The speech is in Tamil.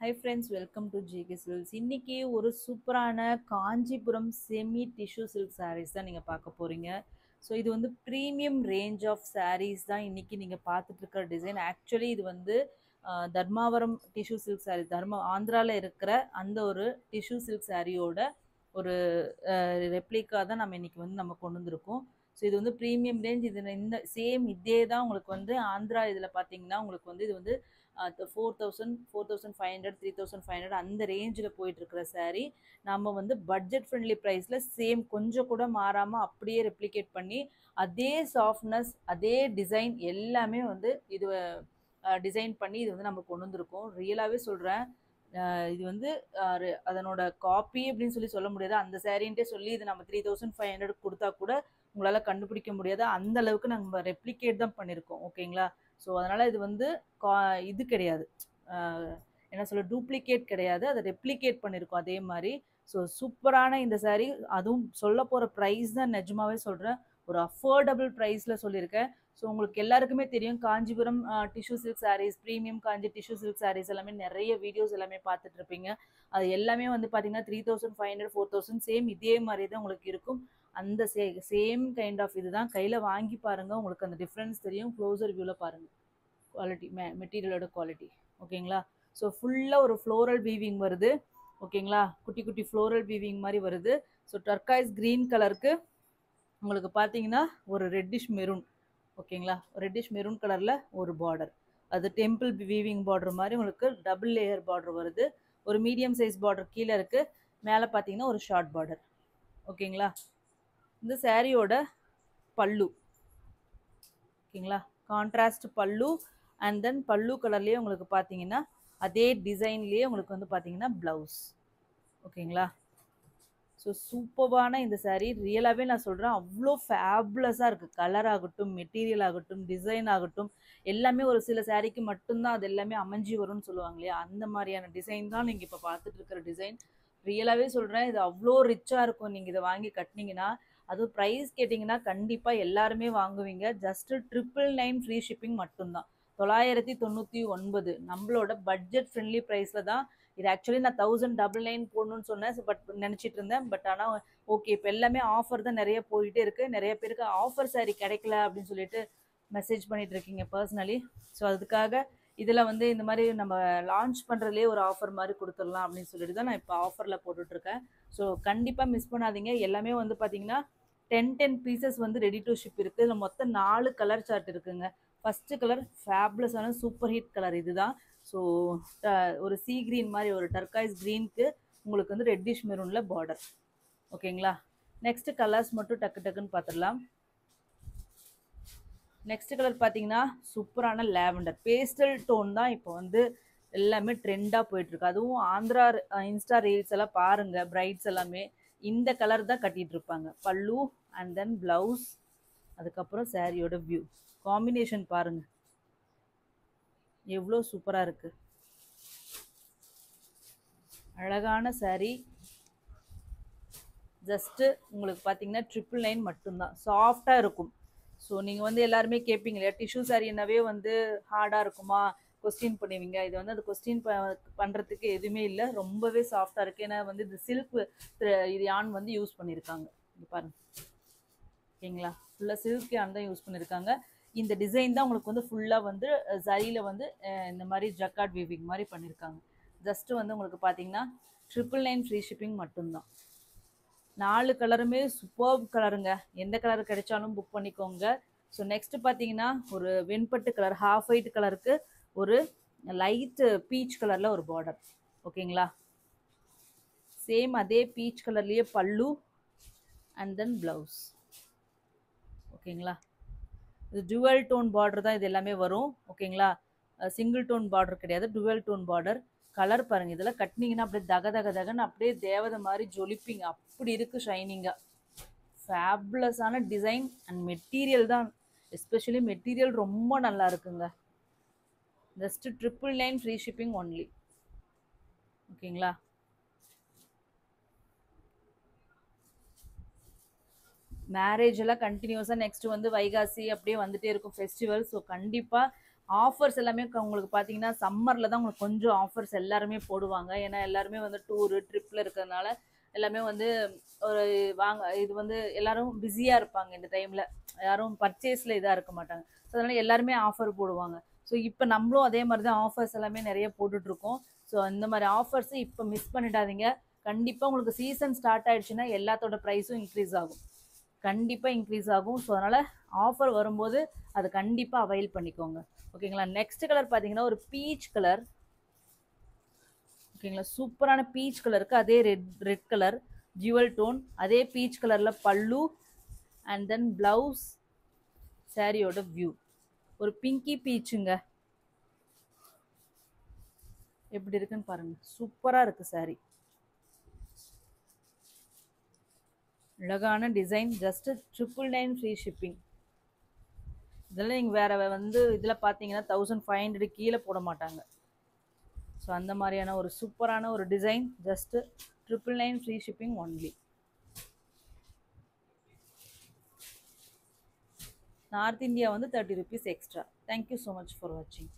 Hi friends, welcome to GK Silks. இன்னைக்கு ஒரு சூப்பரான Kanchipuram semi tissue silk sarees தான் நீங்க பார்க்க போறீங்க. ஸோ இது வந்து ப்ரீமியம் ரேஞ்ச் ஆஃப் sarees தான் இன்னைக்கு நீங்க பார்த்துட்டு இருக்கிற டிசைன். ஆக்சுவலி இது வந்து தர்மாவரம் டிஷ்யூ சில்க் saree, ஆந்திரால இருக்கிற அந்த ஒரு டிஷ்யூ சில்க் சாரியோட ஒரு ரெப்ளிகா தான் நம்ம இன்னைக்கு வந்து நம்ம கொண்டு வந்திருக்கோம். ஸோ இது வந்து ப்ரீமியம் ரேஞ்ச். இது இந்த சேம் இதே தான் உங்களுக்கு வந்து ஆந்திரா இதில் பார்த்தீங்கன்னா உங்களுக்கு வந்து இது வந்து 4000 4500 3500 அந்த ரேஞ்சில் போயிட்டு இருக்கிற saree நம்ம வந்து பட்ஜெட் ஃப்ரெண்ட்லி ப்ரைஸில் சேம் கொஞ்சம் கூட மாறாமல் அப்படியே ரெப்ளிகேட் பண்ணி அதே சாஃப்ட்னஸ் அதே டிசைன் எல்லாமே வந்து இது டிசைன் பண்ணி இது வந்து நம்ம கொண்டு வந்திருக்கோம். ரியலாகவே சொல்கிறேன், இது வந்து அதனோட காப்பி அப்படின்னு சொல்ல முடியாது. அந்த சாரின்ட்டே சொல்லி இது நம்ம 3500 கொடுத்தா கூட உங்களால் கண்டுபிடிக்க முடியாது. அந்த அளவுக்கு நம்ம ரெப்ளிகேட் தான் பண்ணியிருக்கோம். ஓகேங்களா? ஸோ அதனால் இது வந்து இது கிடையாது, என்ன சொல்ல, டூப்ளிகேட் கிடையாது, அதை ரெப்ளிகேட் பண்ணியிருக்கோம் அதே மாதிரி. ஸோ சூப்பரான இந்த சாரீ, அதுவும் சொல்ல போகிற ப்ரைஸ் தான் நிஜமாவே சொல்கிறேன், ஒரு அஃபோர்டபுள் ப்ரைஸில் சொல்லியிருக்கேன். ஸோ உங்களுக்கு எல்லாருக்குமே தெரியும் Kanchipuram tissue silk sarees, premium Kanchi tissue silk sarees எல்லாமே நிறைய வீடியோஸ் எல்லாமே பார்த்துட்டு இருப்பீங்க. அது எல்லாமே வந்து பார்த்தீங்கன்னா 3500 4000 சேம் இதே மாதிரி தான் உங்களுக்கு இருக்கும். அந்த சேம் கைண்ட் ஆஃப் இதுதான். கையில் வாங்கி பாருங்கள், உங்களுக்கு அந்த டிஃப்ரென்ஸ் தெரியும். க்ளோசர் வியூவில் பாருங்கள் குவாலிட்டி, மெட்டீரியலோட குவாலிட்டி. ஓகேங்களா? ஸோ ஃபுல்லாக ஒரு ஃப்ளோரல் வீவிங் வருது. ஓகேங்களா? குட்டி குட்டி ஃப்ளோரல் வீவிங் மாதிரி வருது. ஸோ டர்காய்ஸ் க்ரீன் கலருக்கு உங்களுக்கு பார்த்தீங்கன்னா ஒரு ரெட்டிஷ் மெரூன். ஓகேங்களா? ரெட்டிஷ் மெரூன் கலரில் ஒரு பார்டர், அது டெம்பிள் வீவிங் பார்டர் மாதிரி உங்களுக்கு டபுள் லேயர் பார்டர் வருது. ஒரு மீடியம் சைஸ் பார்டர் கீழே இருக்குது, மேலே பார்த்தீங்கன்னா ஒரு ஷார்ட் பார்டர். ஓகேங்களா? இந்த சாரியோட பல்லு. ஓகேங்களா? கான்ட்ராஸ்ட் பல்லு. அண்ட் தென் பல்லு கலர்லேயே உங்களுக்கு பார்த்தீங்கன்னா அதே டிசைன்லேயே உங்களுக்கு வந்து பார்த்தீங்கன்னா ப்ளவுஸ். ஓகேங்களா? ஸோ சூப்பர்வான இந்த சாரீ, ரியலாகவே நான் சொல்கிறேன், அவ்வளோ ஃபேப்லஸாக இருக்குது. கலர் ஆகட்டும், மெட்டீரியல் ஆகட்டும், டிசைன் ஆகட்டும், எல்லாமே ஒரு சில சாரீக்கு மட்டும்தான் அது எல்லாமே அமைஞ்சி வரும்னு சொல்லுவாங்க இல்லையா, அந்த மாதிரியான டிசைன் தான் நீங்கள் இப்போ பார்த்துட்டு இருக்கிற டிசைன். ரியலாகவே சொல்கிறேன், இது அவ்வளோ ரிச்சாக இருக்கும். நீங்கள் இதை வாங்கி கட்டினீங்கன்னா, அதுவும் ப்ரைஸ் கேட்டிங்கன்னா கண்டிப்பாக எல்லாருமே வாங்குவீங்க. ஜஸ்ட்டு 999 ஃப்ரீ ஷிப்பிங் மட்டும்தான். 999 நம்மளோட பட்ஜெட் ஃப்ரெண்ட்லி ப்ரைஸில் தான் இது. ஆக்சுவலி நான் 1099 போடணும்னு சொன்னேன், பட் நினச்சிட்டு இருந்தேன். பட் ஆனால் ஓகே, இப்போ எல்லாமே ஆஃபர் தான் நிறைய போயிட்டே இருக்குது. நிறைய பேருக்கு ஆஃபர் சாரீ கிடைக்கல அப்படின்னு சொல்லிட்டு மெசேஜ் பண்ணிட்டு இருக்கீங்க பர்சனலி. ஸோ அதுக்காக இதில் வந்து இந்த மாதிரி நம்ம லான்ச் பண்ணுறதுலேயே ஒரு ஆஃபர் மாதிரி கொடுத்துடலாம் அப்படின்னு சொல்லிட்டு தான் நான் இப்போ ஆஃபரில் போட்டுட்ருக்கேன். ஸோ கண்டிப்பாக மிஸ் பண்ணாதீங்க. எல்லாமே வந்து பார்த்தீங்கன்னா 10 பீசஸ் வந்து ரெடி டு ஷிப் இருக்குது. இதில் மொத்தம் 4 கலர் சார்ட் இருக்குங்க. ஃபஸ்ட்டு கலர் ஃபேப்லஸான சூப்பர் ஹிட் கலர் இதுதான். ஸோ ஒரு சீ க்ரீன் மாதிரி ஒரு டர்காய்ஸ் க்ரீனுக்கு உங்களுக்கு வந்து ரெட்டிஷ் மெரூனில் பார்டர். ஓகேங்களா? நெக்ஸ்ட்டு கலர்ஸ் மட்டும் டக்கு டக்குன்னு பார்த்துடலாம். நெக்ஸ்ட் கலர் பார்த்தீங்கன்னா சூப்பரான லேவண்டர் பேஸ்டல் டோன் தான் இப்போ வந்து எல்லாமே ட்ரெண்டாக போயிட்டுருக்கு. அதுவும் ஆந்திரா இன்ஸ்டா ரீல்ஸ் எல்லாம் பாருங்கள், பிரைட்ஸ் எல்லாமே இந்த கலர் தான் கட்டிகிட்டு இருப்பாங்க. பல்லு அண்ட் தென் ப்ளவுஸ், அதுக்கப்புறம் சாரியோட வியூ காம்பினேஷன் பாருங்கள் எவ்வளோ சூப்பராக இருக்குது. அழகான சாரீ. ஜஸ்ட்டு உங்களுக்கு பார்த்தீங்கன்னா 999 மட்டும்தான். சாஃப்டாக இருக்கும். ஸோ நீங்கள் வந்து எல்லாருமே கேட்பீங்க இல்லையா, டிஷ்யூ சாரீனாவே வந்து ஹார்டாக இருக்குமா, கொஸ்டின் பண்ணுவீங்க. இது வந்து அது கொஸ்டின் பண்ணுறதுக்கு எதுவுமே இல்லை, ரொம்பவே சாஃப்டாக இருக்குது. ஏன்னா வந்து இது சில்க் இது யான் வந்து யூஸ் பண்ணியிருக்காங்க. இது பாருங்க. ஓகேங்களா? ஃபுல்லாக சில்க் யான் தான் யூஸ் பண்ணியிருக்காங்க. இந்த டிசைன் தான் உங்களுக்கு வந்து ஃபுல்லாக வந்து சரியில் வந்து இந்த மாதிரி ஜக்கார்ட் வீவிங் மாதிரி பண்ணியிருக்காங்க. ஜஸ்ட்டு வந்து உங்களுக்கு பார்த்தீங்கன்னா 999 ஃப்ரீ ஷிப்பிங் மட்டும்தான். 4 கலருமே சூப்பர் கலருங்க. எந்த கலர் கிடைச்சாலும் புக் பண்ணிக்கோங்க. ஸோ நெக்ஸ்ட் பார்த்தீங்கன்னா ஒரு வெண்பட்டு கலர், ஹாஃப் ஒயிட் கலருக்கு ஒரு லைட்டு பீச் கலரில் ஒரு பார்டர். ஓகேங்களா? சேம் அதே பீச் கலர்லேயே பல்லு அண்ட் தென் ப்ளவுஸ். ஓகேங்களா? இது டுவல் டோன் பார்டர் தான் இது எல்லாமே வரும். ஓகேங்களா? சிங்கிள் டோன் பார்டர் கிடையாது, டுவல் டோன் பார்டர். கலர் பாருங்கள், இதெல்லாம் கட்டினீங்கன்னா அப்படியே தக தக தகன்னு அப்படியே தேவதை மாதிரி ஜொலிப்பீங்க. அப்படி இருக்குது ஷைனிங்காக. ஃபேப்லஸான டிசைன் அண்ட் மெட்டீரியல் தான், எஸ்பெஷலி மெட்டீரியல் ரொம்ப நல்லா இருக்குங்க. Just 999 free shipping only. ஓகேங்களா? மேரேஜ் எல்லாம் கண்டினியூஸாக நெக்ஸ்ட் வந்து வைகாசி அப்படியே வந்துட்டே இருக்கும் ஃபெஸ்டிவல். ஸோ கண்டிப்பாக ஆஃபர்ஸ் எல்லாமே உங்களுக்கு பார்த்தீங்கன்னா சம்மரில் தான் உங்களுக்கு கொஞ்சம் ஆஃபர்ஸ் எல்லாருமே போடுவாங்க. ஏன்னா எல்லாருமே வந்து டூரு ட்ரிப்பில் இருக்கிறதுனால எல்லாமே வந்து ஒரு வாங்க இது வந்து எல்லாரும் பிஸியாக இருப்பாங்க இந்த டைமில். யாரும் பர்ச்சேஸில் இதாக இருக்க மாட்டாங்க. ஸோ அதனால் எல்லாருமே ஆஃபர் போடுவாங்க. ஸோ இப்போ நம்மளும் அதே மாதிரி தான் ஆஃபர்ஸ் எல்லாமே நிறைய போட்டுட்ருக்கோம். ஸோ அந்த மாதிரி ஆஃபர்ஸு இப்போ மிஸ் பண்ணிடாதீங்க. கண்டிப்பாக உங்களுக்கு சீசன் ஸ்டார்ட் ஆயிடுச்சுன்னா எல்லாத்தோட ப்ரைஸும் இன்க்ரீஸ் ஆகும். கண்டிப்பாக இன்க்ரீஸ் ஆகும். ஸோ அதனால் ஆஃபர் வரும்போது அதை கண்டிப்பாக அவைல் பண்ணிக்கோங்க. ஓகேங்களா. நெக்ஸ்ட் கலர் பார்த்தீங்கன்னா ஒரு பீச் கலர். ஓகேங்களா. சூப்பரான பீச் கலருக்கு அதே ரெட் கலர் ஜுவல் டோன், அதே பீச் கலரில் பல்லு அண்ட் தென் ப்ளவுஸ் சாரியோட வியூ ஒரு பிங்கி பீச்சுங்க. எப்படி இருக்குன்னு பாருங்க. சூப்பராக இருக்கு சாரி. அழகான டிசைன். Just 999 free shipping. இதெல்லாம் நீங்கள் வேறு வந்து இதில் பார்த்தீங்கன்னா 1500 கீழே போட மாட்டாங்க. ஸோ அந்த மாதிரியான ஒரு சூப்பரான ஒரு design. Just 999 free shipping only. North India வந்து 30 rupees extra. Thank you so much for வாட்சிங்.